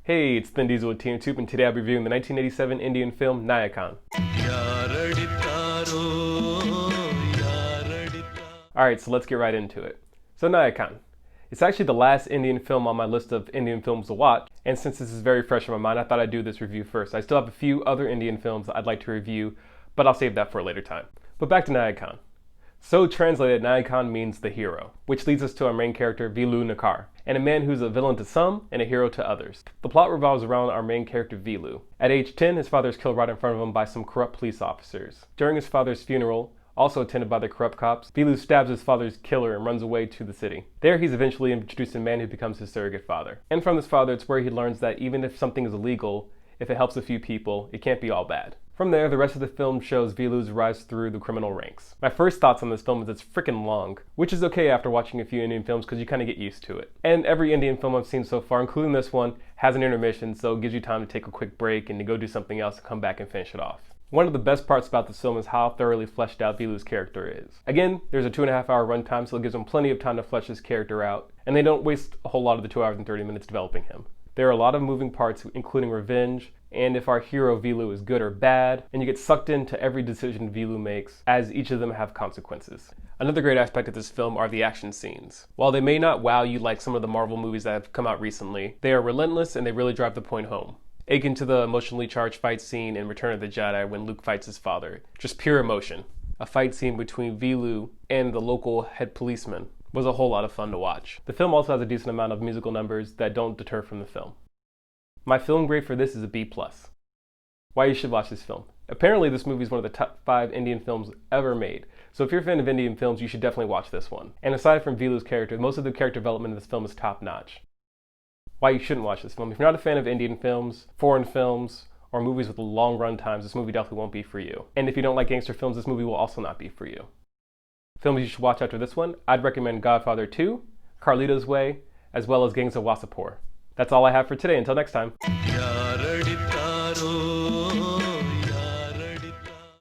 Hey, it's Thin Diesel with Team Tube, and today I'll be reviewing the 1987 Indian film Nayakan. Alright, so let's get right into it. So Nayakan. It's actually the last Indian film on my list of Indian films to watch, and since this is very fresh in my mind, I thought I'd do this review first. I still have a few other Indian films I'd like to review, but I'll save that for a later time. But back to Nayakan. So translated, Nayakan means the hero, which leads us to our main character, Vilu Nakar, and a man who's a villain to some and a hero to others. The plot revolves around our main character, Vilu. At age 10, his father is killed right in front of him by some corrupt police officers. During his father's funeral, also attended by the corrupt cops, Vilu stabs his father's killer and runs away to the city. There, he's eventually introduced to a man who becomes his surrogate father. And from this father, it's where he learns that even if something is illegal, if it helps a few people, it can't be all bad. From there, the rest of the film shows Vilu's rise through the criminal ranks. My first thoughts on this film is it's freaking long, which is okay after watching a few Indian films because you kind of get used to it. And every Indian film I've seen so far, including this one, has an intermission, so it gives you time to take a quick break and to go do something else and come back and finish it off. One of the best parts about this film is how thoroughly fleshed out Vilu's character is. Again, there's a 2.5-hour runtime, so it gives him plenty of time to flesh his character out, and they don't waste a whole lot of the 2 hours and 30 minutes developing him. There are a lot of moving parts, including revenge, and if our hero Vilu is good or bad, and you get sucked into every decision Vilu makes, as each of them have consequences. Another great aspect of this film are the action scenes. While they may not wow you like some of the Marvel movies that have come out recently, they are relentless and they really drive the point home. Akin to the emotionally charged fight scene in Return of the Jedi when Luke fights his father. Just pure emotion. A fight scene between Vilu and the local head policeman was a whole lot of fun to watch. The film also has a decent amount of musical numbers that don't deter from the film. My film grade for this is a B+. Why you should watch this film. Apparently this movie is one of the top 5 Indian films ever made. So if you're a fan of Indian films, you should definitely watch this one. And aside from Vilu's character, most of the character development in this film is top notch. Why you shouldn't watch this film. If you're not a fan of Indian films, foreign films, or movies with long run times, this movie definitely won't be for you. And if you don't like gangster films, this movie will also not be for you. Films you should watch after this one, I'd recommend Godfather 2, Carlito's Way, as well as Gangs of Wasseypur. That's all I have for today. Until next time.